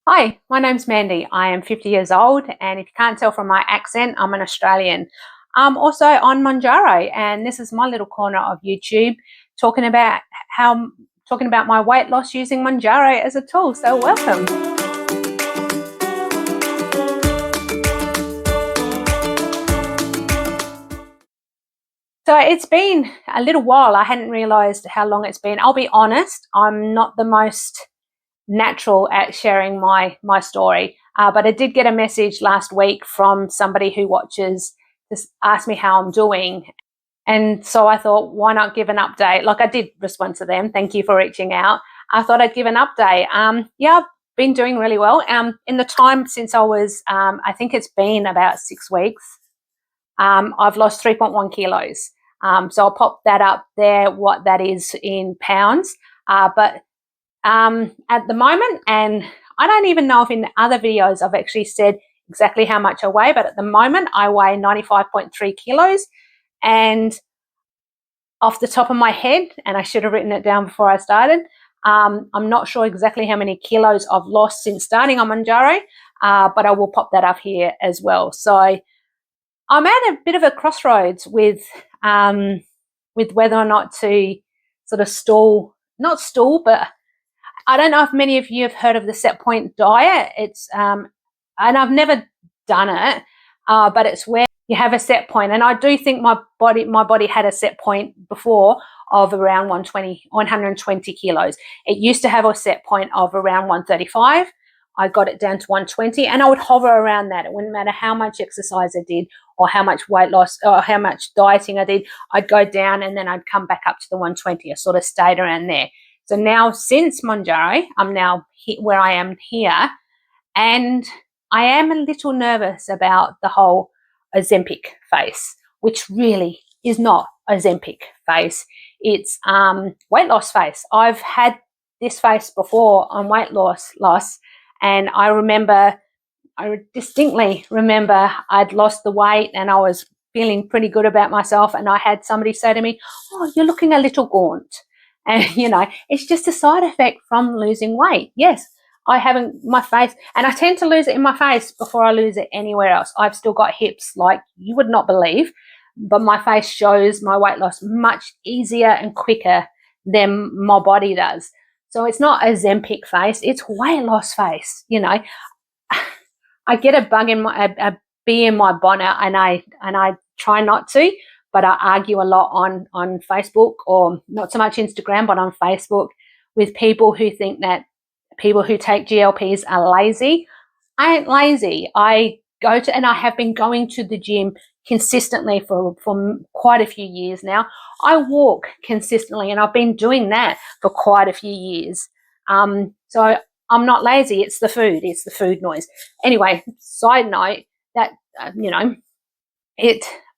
Hi, my name's Mandy. I am 50 years old, and if you can't tell from my accent, I'm an Australian. I'm also on Mounjaro, and this is my little corner of YouTube talking about my weight loss using Mounjaro as a tool. So welcome. So it's been a little while. I hadn't realized how long it's been. I'll be honest, I'm not the most natural at sharing my story. But I did get a message last week from somebody who watches, just asked me how I'm doing. And so I thought, why not give an update? Like, I did respond to them. Thank you for reaching out. I thought I'd give an update. Yeah, I've been doing really well. In the time since I was, I think it's been about 6 weeks, I've lost 3.1 kilos. So I'll pop that up there, what that is in pounds. But at the moment, and I don't even know if in other videos I've actually said exactly how much I weigh, but at the moment I weigh 95.3 kilos. And off the top of my head, and I should have written it down before I started, I'm not sure exactly how many kilos I've lost since starting on Mangjaro, but I will pop that up here as well. So I'm at a bit of a crossroads with whether or not to sort of not stall, but I don't know if many of you have heard of the set point diet. It's and I've never done it, but it's where you have a set point, and I do think my body had a set point before of around 120 kilos. It used to have a set point of around 135. I got it down to 120, and I would hover around that. It wouldn't matter how much exercise I did or how much weight loss or how much dieting I did. I'd go down and then I'd come back up to the 120. I sort of stayed around there. So now, since Mangjaro, I'm now where I am here, and I am a little nervous about the whole Ozempic face, which really is not Ozempic face. It's weight loss face. I've had this face before on weight loss, and I distinctly remember I'd lost the weight and I was feeling pretty good about myself, and I had somebody say to me, "Oh, you're looking a little gaunt." And, it's just a side effect from losing weight. Yes, I haven't, my face, and I tend to lose it in my face before I lose it anywhere else. I've still got hips like you would not believe, but my face shows my weight loss much easier and quicker than my body does. So it's not a Ozempic face, it's weight loss face. I get a bee in my bonnet, and I try not to, but I argue a lot on Facebook, or not so much Instagram, but on Facebook, with people who think that people who take GLPs are lazy. I ain't lazy. I have been going to the gym consistently for quite a few years now. I walk consistently, and I've been doing that for quite a few years. So I'm not lazy. It's the food. It's the food noise. Anyway, side note that,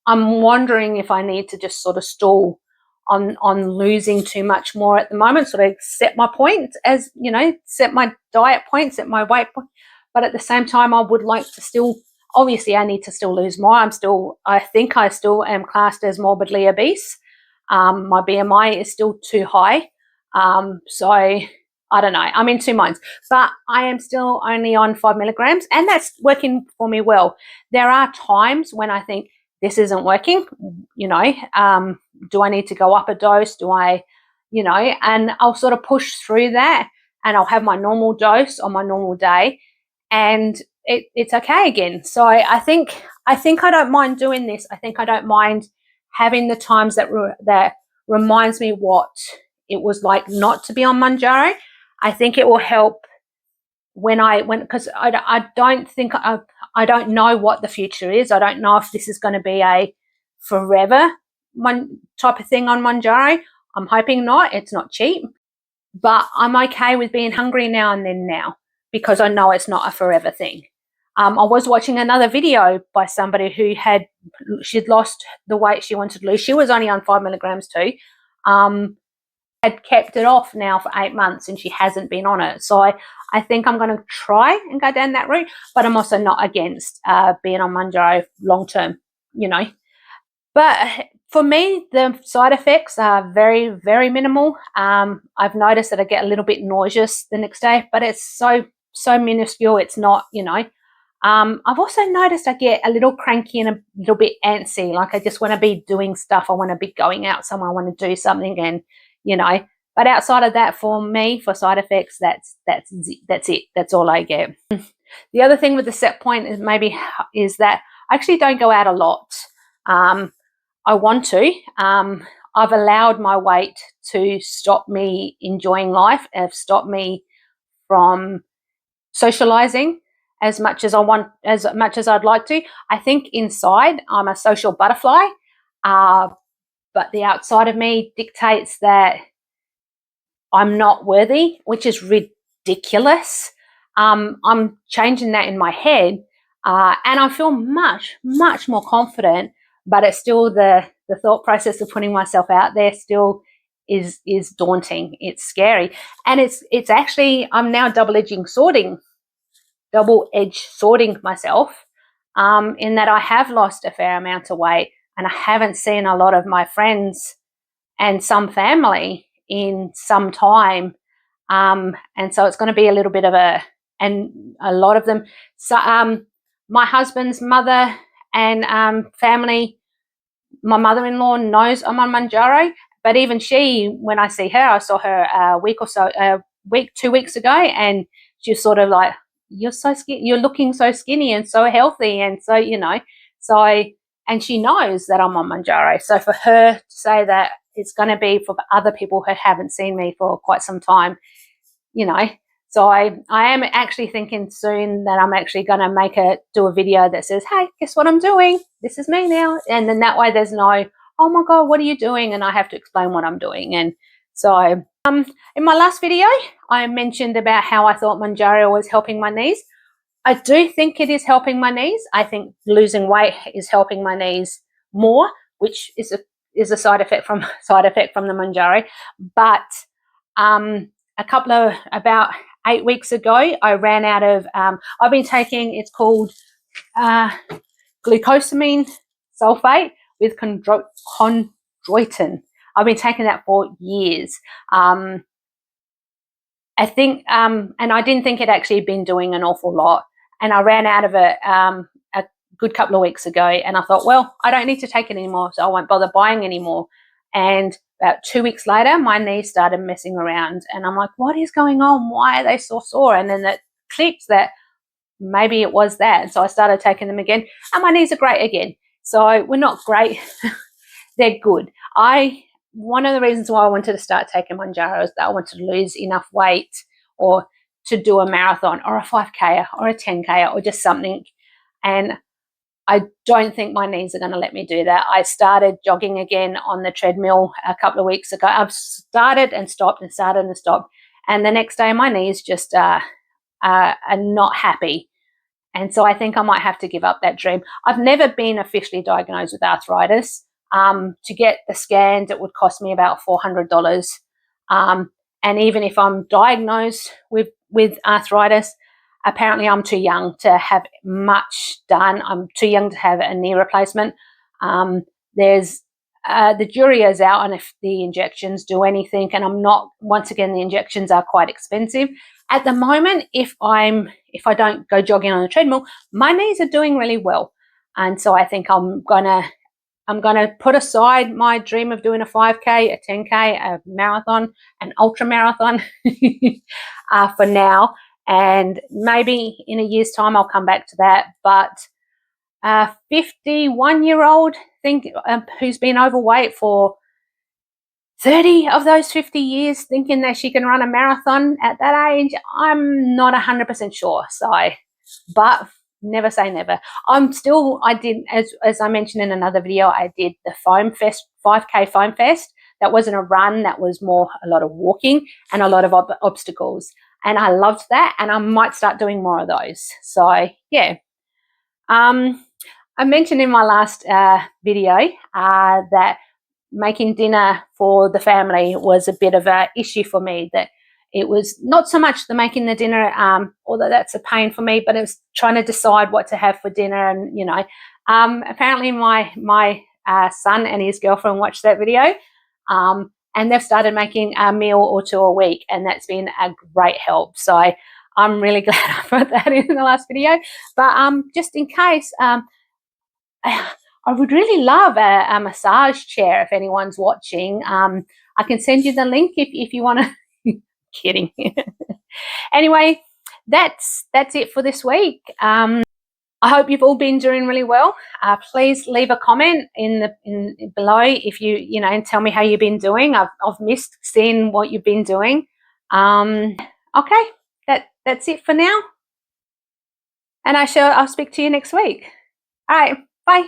I'm wondering if I need to just sort of stall on losing too much more at the moment, sort of set my points, as set my diet points, set my weight point. But at the same time, I would like to still, obviously I need to still lose more. I think I still am classed as morbidly obese. My BMI is still too high. So I don't know, I'm in two minds, but I am still only on 5 milligrams, and that's working for me well. There are times when I think this isn't working, do I need to go up a dose? And I'll sort of push through that, and I'll have my normal dose on my normal day, and it's okay again. So I think I don't mind doing this. I think I don't mind having the times that reminds me what it was like not to be on Mangjaro. I think it will help because I don't think I don't know what the future is. I don't know if this is going to be a forever type of thing on Mangjaro. I'm hoping not. It's not cheap, but I'm okay with being hungry now and then now, because I know it's not a forever thing. I was watching another video by somebody who she'd lost the weight she wanted to lose. She was only on 5 milligrams too. Had kept it off now for 8 months, and she hasn't been on it. So I think I'm going to try and go down that route, but I'm also not against being on Mangjaro long term, But for me, the side effects are very, very minimal. I've noticed that I get a little bit nauseous the next day, but it's so so minuscule. It's not, you know. I've also noticed I get a little cranky and a little bit antsy. Like I just want to be doing stuff. I want to be going out somewhere. I want to do something, and you know. But outside of that, for me, for side effects, that's it. That's all I get. The other thing with the set point is that I actually don't go out a lot. I want to. I've allowed my weight to stop me enjoying life, have stopped me from socializing as much as I'd like to. I think inside I'm a social butterfly, but the outside of me dictates that I'm not worthy, which is ridiculous. I'm changing that in my head, and I feel much more confident. But it's still the thought process of putting myself out there still is daunting. It's scary, and it's actually, I'm now double-edged sorting myself, in that I have lost a fair amount of weight, and I haven't seen a lot of my friends and some family in some time, and so it's going to be a little bit of and a lot of them. So my husband's mother and family, my mother-in-law knows I'm on Mounjaro, but even she, when I see her, I saw her a week or so, 2 weeks ago, and she's sort of like, "You're so skinny. You're looking so skinny and so healthy," and so, you know, and she knows that I'm on Mounjaro. So for her to say that it's going to be for other people who haven't seen me for quite some time, you know. So I am actually thinking soon that I'm actually going to do a video that says, "Hey, guess what I'm doing? This is me now." And then that way there's no, "Oh my God, what are you doing?" And I have to explain what I'm doing. And so in my last video, I mentioned about how I thought Mangjaro was helping my knees. I do think it is helping my knees. I think losing weight is helping my knees more, which is a side effect from the Mangjaro. But about 8 weeks ago, I ran out of, I've been taking, it's called glucosamine sulfate with chondroitin. I've been taking that for years. I think, and I didn't think it actually had been doing an awful lot. And I ran out of it a good couple of weeks ago, and I thought, well, I don't need to take it anymore, so I won't bother buying anymore. And about 2 weeks later, my knees started messing around, and I'm like, what is going on? Why are they so sore? And then it clicked that maybe it was that. And so I started taking them again, and my knees are great again. So we're not great. They're good. One of the reasons why I wanted to start taking Mangjaro is that I wanted to lose enough weight or to do a marathon or a 5K or a 10K or just something. And I don't think my knees are going to let me do that. I started jogging again on the treadmill a couple of weeks ago. I've started and stopped and started and stopped. And the next day my knees just are not happy. And so I think I might have to give up that dream. I've never been officially diagnosed with arthritis. To get the scans, it would cost me about $400. And even if I'm diagnosed with arthritis, apparently I'm too young to have much done. I'm too young to have a knee replacement. There's the jury is out on if the injections do anything, and I'm not. Once again, the injections are quite expensive. At the moment, if I don't go jogging on the treadmill, my knees are doing really well, and so I think I'm gonna put aside my dream of doing a 5K, a 10K, a marathon, an ultra marathon for now. And maybe in a year's time, I'll come back to that. But a 51-year-old who's been overweight for 30 of those 50 years, thinking that she can run a marathon at that age, I'm not 100% sure. But never say never. I did, as I mentioned in another video, I did the Foam Fest, 5K Foam Fest. That wasn't a run, that was more a lot of walking and a lot of obstacles. And I loved that, and I might start doing more of those. So, yeah. I mentioned in my last video that making dinner for the family was a bit of an issue for me, that it was not so much the making the dinner, although that's a pain for me, but it was trying to decide what to have for dinner. And, you know, apparently my son and his girlfriend watched that video, and they've started making a meal or two a week, and that's been a great help. So I'm really glad I put that in the last video. But just in case, I would really love a massage chair if anyone's watching. I can send you the link if you want to. Kidding. Anyway, that's it for this week. I hope you've all been doing really well. Please leave a comment in below if you know, and tell me how you've been doing. I've missed seeing what you've been doing. Okay, that's it for now, and I'll speak to you next week. All right, bye.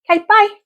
Okay, bye.